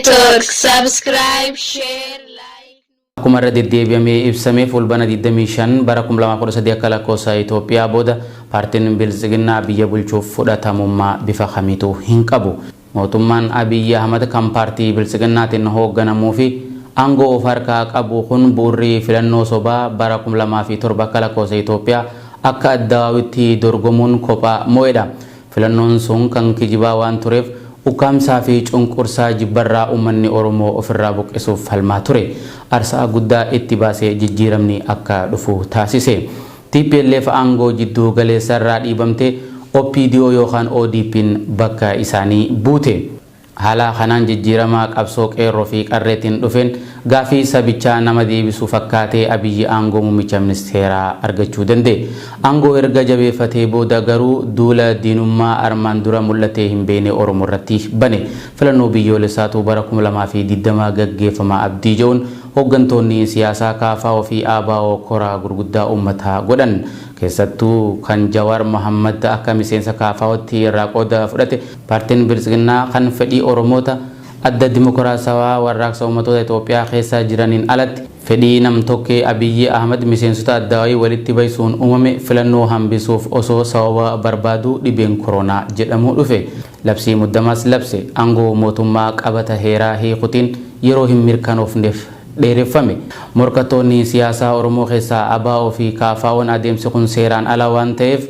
Network. Subscribe, share, like. Akkuma irra deddeebi'amee ibsamee fulbana 25 bara 2013 akka lakkoofsa Itoophiyaa booda paartiin Bilisiginnaa biyya bulchuuf fudhatamummaa bifa kamiituu hin qabu. Mootummaan Abiyyi Ahmad kan paartii Bilisiginnaatiin hoogganamuu fi aangoo of harkaa qabu kun bu'uurri filannoo sobaa bara 2007 akka lakkoofsa Itoophiyaa akka addawaatti dorgomuun kophaa mo'edha. Filannoon sun kan kijibaa waan tureef ukkaamsaa fi cunqursaa jibbarraa uummanni Oromoo ofirraa buqqisuuf falmaa ture. Aarsaa guddaa itti baasee jijjiiramni akka dhufu taasise. TPLF aangoo jidduu galeessa irraa dhiibamte OPDO yookaan ODP'n bakka isaanii buute. Haala kanaan jijjiirama qabsoo qeerroo fi qarreetiin dhufeen gaafii sabichaa nama deebisuu fakkaatee Abiyyi aangoo muummicha ministeeraa argachuu danda'e. Aangoo erga jabeeffatee booda garuu duula diinummaa armaan dura mul'atee hin beekne Oromoo irratti bane. Filannoo biyyoolessaatu bara 2020 gaggeeffama abdii jedhuun hooggantoonni siyaasaa KFO fi ABO koraa gurguddaa uummataa godhan. Keessattuu kan Jawaar Mohammad akka miseensa KFO'tti irraa qooda fudhate paartiin Bilisiginnaa kan fedhii Oromoota adda dimokiraasawaa warraaqsa uummattoota Itoophiyaa keessa jiraniin alatti fedhii nam-tokkee Abiyyi Ahmad miseensota addawaayii walitti baysuun uumame filannoo hambisuuf osoo sababa barbaaduu dhibeen koronaa jedhamu dhufe. Labsii muddamaas labse aangoo mootummaa qabata heeraa hiikuutiin yeroo hin mirkanoofneef dheereffame. Morkattoonni siyaasaa Oromoo keessaa ABO fi KFO'n adeemsi kun seeraan ala waan ta'eef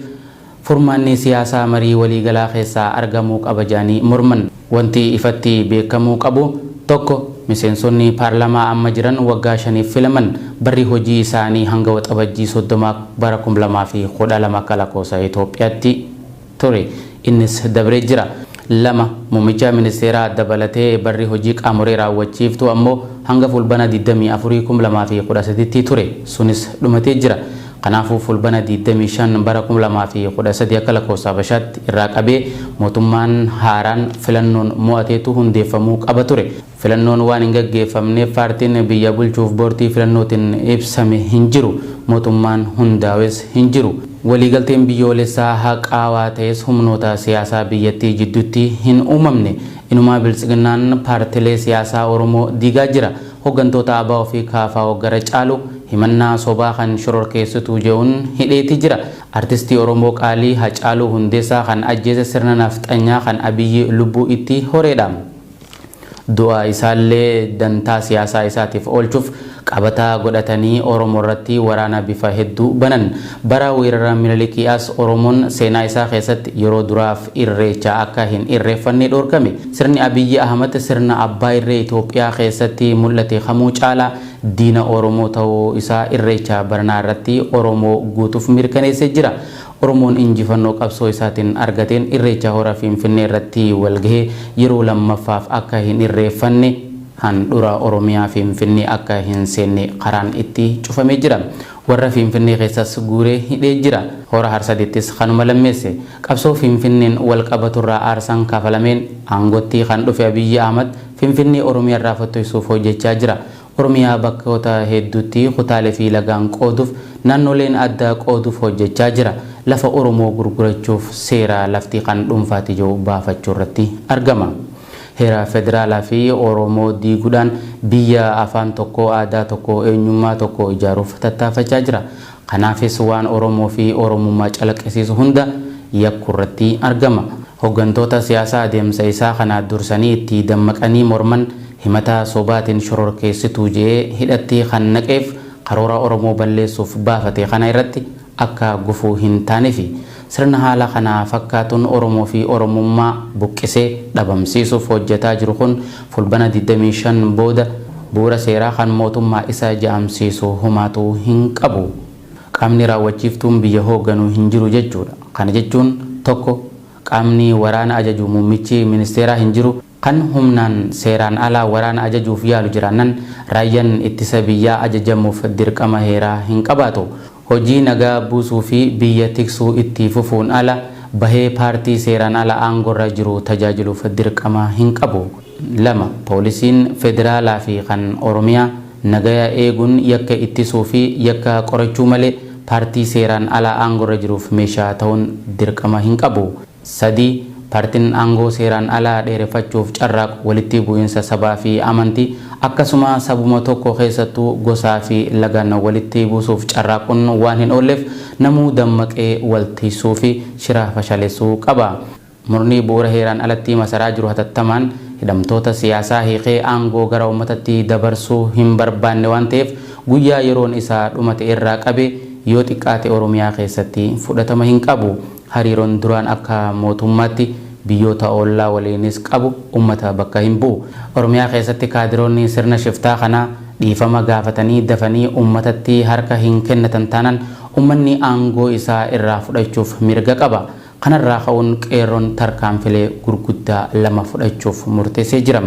furmaanni siyaasaa marii waliigalaa keessaa argamuu qaba jedhanii morman. Wanti ifatti beekamuu qabu tokko miseensonni paarlamaa amma jiran waggaa 5 filaman barri hojii isaanii hanga waxabajjii 30 bara 2012 akka lakkoofsa Itoophiyaatti ture. Innis dabree jira. Lama muummicha ministeeraa dabalatee barri hojii qaamolee raawwachiiftu ammoo hanga fulbana 24 2013 ture. Sunis dhumatee jira. Kanaafuu fulbana 25 bara 2013 akka lakkoofsa Habashaatti irraa qabee mootummaan haaraan filannoon mo'ateetu hundeeffamuu qaba ture. Filannoon waan hin gaggeeffamneef paartiin biyya bulchuuf boortii filannootiin ibsame hin jiru. Mootummaan hundaa'es hin jiru. Waliigalteen biyyoolessaa haqaawaa ta'es humnoota siyaasaa biyyattii jidduutti hin uumamne. Inumaa Bilisiginnaan paartilee siyaasaa Oromoo diigaa jira. Hooggantoota ABO fi KFO gara caalu himannaa sobaa kan shororkeessituu jedhuun hidheeti jira. Artistii Oromoo qaalii Hacaaluu Hundeessaa kan ajjeese sirna nafxanyaa kan Abiyyi lubbuu itti horeedha. Du'a isaallee dantaa siyaasaa isaatiif oolchuuf qabataa godhatanii Oromoo irratti waraana bifa hedduu banan. Bara weerara Minilikiyaas Oromoon seenaa isaa keessatti yeroo duraaf irreecha akka hin irreeffanne dhorkame. Sirni Abiyyi Ahmad sirna abbaa irree Itoophiyaa keessatti mul'ate kamuu caalaa diina Oromoo ta'uu isaa irreecha baranaa irratti Oromoo guutuuf mirkaneessee jira. Oromoon injifannoo qabsoo isaatiin argateen irreecha hora Finfinnee irratti walgahee yeroo lammaffaaf akka hin irreeffanne handhuura Oromiyaa Finfinnee akka hin seenne karaan itti cufamee jira. Warra Finfinnee keessas guuree hidhee jira. Hora Harsadettis kanuma lammeesse. Qabsoo Finfinneen wal qabaturraa aarsaan kafalameen aangootti kan dhufe Abiyyi Ahmad Finfinnee Oromiyaa irraa fottoisuuf hojjechaa jira. Oromiyaa bakkoota hedduutti kutaalee fi lagaan qooduuf naannoleen adda qooduuf hojjechaa jira. Lafa Oromoo gurgurachuuf seera lafti kan dhuunfaati jiru baafachuu irratti argama. Heera federaalaa fi Oromoo diiguudhaan biyya afaan tokko aadaa tokko eenyummaa tokko ijaaruuf tattaafachaa jira. Kanaafis waan Oromoo fi Oromummaa calaqqisiisu hunda yakku irratti argama. Hooggantoota siyaasaa adeemsa isaa kana dursanii itti dammaqanii morman himata sobaatiin shororkeessituu jedhee hidhatti kan naqeef karoora Oromoo balleessuuf baafate kana irratti akka gufuu hin taanefi sirna haala kana fakkaatuun Oromoo fi Oromummaa buqqisee dhabamsiisuuf hojjetaa jiru kun fulbana 25 booda bu'uura seeraa kan mootummaa isa jaamsiisu humaatu hin qabu. Qaamni raawwachiiftuun biyya hoogganuu hin jiru jechuudha. Kana jechuun tokko qaamni waraana ajaju muummichi ministeeraa hin jiru. Kan humnaan seeraan alaa waraana ajajuuf yaalu jiraannan raayyaan ittisa biyyaa ajajamuuf dirqama heeraa hin qabaatu. Hojii nagaa buusuu fi biyya tiksuu itti fufuun ala bahee paartii seeraan ala aangorra jiru tajaajiluuf dirqama hin qabu. 2. Poolisiin federaalaa fi kan Oromiyaa nagaa eeguun yakka ittisuu fi yakka qorachuu malee paartii seeraan ala aangorra jiruuf meeshaa ta'uun dirqama hin qabu. 3. paartiin aangoo seeraan alaa dheereffachuuf carraaqu walitti bu'iinsa sabaa fi amantii akkasuma sabuma tokko keessattuu gosaa fi lagaan walitti buusuuf carraaquun waan hin oolleef namuu dammaqee waltiisuu fi shira fashaleessuu qaba. Murni bu'uura heeraan alatti masaraa jiru hatattamaan hidhamtoota siyaasaa hiikee aangoo gara uummatatti dabarsuu hin barbaanne waan ta'eef guyyaa yeroon isaa dhumate irraa qabe yoo xiqqaate Oromiyaa keessatti fudhatama hin qabu. Hariiroon duraan akka mootummaatti biyyoota ollaa waliinis qabu uummata bakka hin bu'u. Oromiyaa keessatti kaadiroonni sirna shiftaa kana dhiifama gaafatanii dafanii uummatatti harka hin kennatan taanaan uummanni aangoo isaa irraa fudhachuuf mirga qaba. Kanarraa ka'uun qeerroon tarkaanfilee gurguddaa lama fudhachuuf murteessee jira.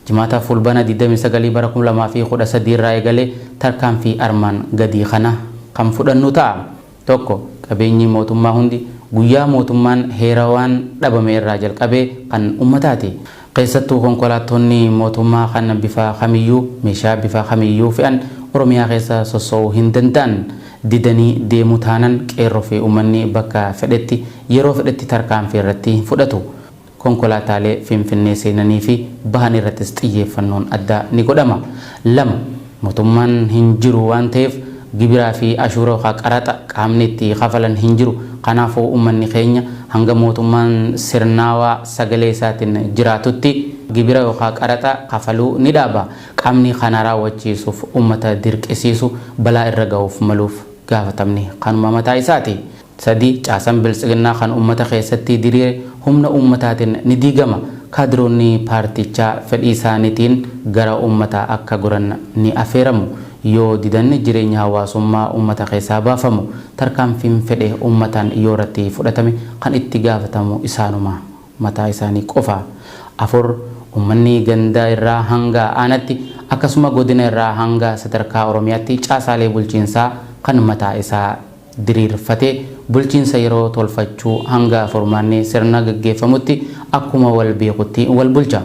Jimaata fulbana 29 bara 2013 irraa eegalee tarkaanfii armaan gadii kana kan fudhannu ta'a. Tokko, qabeenyi mootummaa hundi guyyaa mootummaan heera waan dhabame irraa jalqabee kan uummataati. Keessattuu konkolaattonni mootummaa kan bifa kamiyyuu meeshaa bifa kamiyyuu fe'an Oromiyaa keessa soso'uu hin danda'an. Didanii deemuu taanaan qeerroo fi uummanni bakka fedhetti yeroo fedhetti tarkaanfii irratti fudhatu. Konkolaataalee Finfinnee seenanii fi bahan irrattis xiyyeeffannoon addaa ni godhama. 2. Mootummaan hin jiru waan ta'eef gibiraa fi ashuura qaraxa qaamni itti kafalan hin jiru. Kanaafuu uummanni keenya hanga mootummaan sirnaawaa sagalee isaatiin jiraatutti gibira yookaan qaraxa kafaluu ni dhaaba. Qaamni kana raawwachiisuuf uummata dirqisiisu balaa irra ga'uuf maluuf gaafatamni kanuma mataa isaati. 3. Caasaan bilisiginnaa kan uummata keessatti diriire humna uummataatiin ni diigama. Kaadiroonni paartichaa fedhii isaaniitiin gara uummataa akka goran ni affeeramu. Yoo didanni jireenya hawaasummaa uummata keessaa baafamu tarkaanfiin fedhe uummataan yoo irratti fudhatame kan itti gaafatamu isaanuma mataa isaanii qofa. 4. Uummanni gandaa irraa hanga aanaatti akkasuma godina irraa hanga sadarkaa Oromiyaatti caasaalee bulchiinsaa kan mataa isaa diriirfatee bulchiinsa yeroo tolfachuu hanga furmaanni sirna gaggeeffamutti akkuma wal beekutti wal bulcha.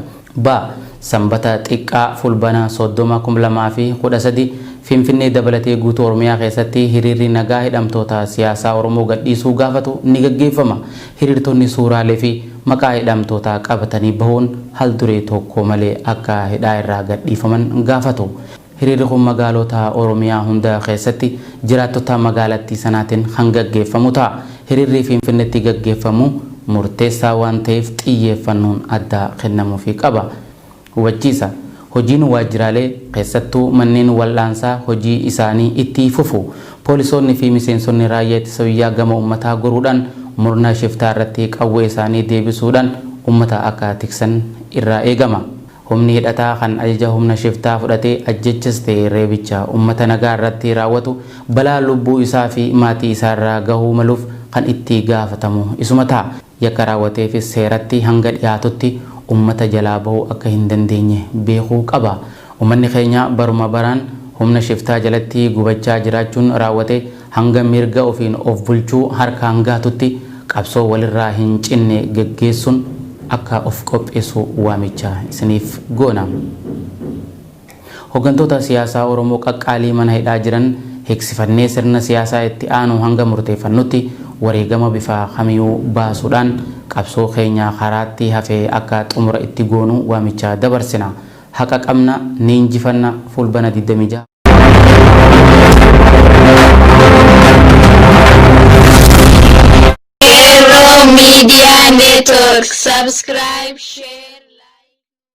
Sanbata xiqqaa fulbana 30/2013 Finfinnee dabalatee guutuu Oromiyaa keessatti hiriirri nagaa hidhamtoota siyaasaa Oromoo gadhiisuu gaafatu ni gaggeeffama. Hiriirtonni suuraalee fi maqaa hidhamtoota qabatanii bahuun hal duree tokko malee akka hidhaa irraa gadhiifaman gaafatu. Hiriirri kun magaalota Oromiyaa hunda keessatti jiraattota magaalattii sanaatiin kan gaggeeffamu ta'a. Hiriirri Finfinneetti gaggeeffamu murteessaa waan ta'eef xiyyeeffannoon addaa kennamuufii qaba. Hubachiisa. Hojiin waajjiraalee keessattuu manneen wal'aansaa hojii isaanii itti fufu. Poolisoonni fi miseensonni raayyaa ittisa biyyaa gama uummataa goruudhaan murna shiftaa irratti qawwee isaanii deebisuudhaan uummata akka tiksan irraa eegama. Humni hidhataa kan ajaja humna shiftaa fudhatee ajjechas ta'e reebicha uummata nagaa irratti raawwatu balaa lubbuu isaa fi maatii isaa irraa gahuu maluuf kan itti gaafatamu isuma ta'a. Yakka raawwateefis seeratti hanga dhiyaatutti ummata jalaa bahuu akka hin dandeenye beekuu qaba. Uummanni keenya baruma baraan humna shiftaa jalatti gubachaa jiraachuun raawwate hanga mirga ofiin of bulchuu harkaan gaatutti qabsoo walirraa hin cinne gaggeessuun akka of qopheessu waamicha isiniif goona. Hooggantoota siyaasaa Oromoo qaqqaalii mana hidhaa jiran hiiksifannee sirna siyaasaa itti aanu hanga murteeffannutti wareegama bifa kamiyyuu baasuudhaan qabsoo keenya karaatti hafee akka xumura itti goonu waamicha dabarsina. Haqa qabna ni injifanna. Fulbana 26. Media Network. Subscribe, share.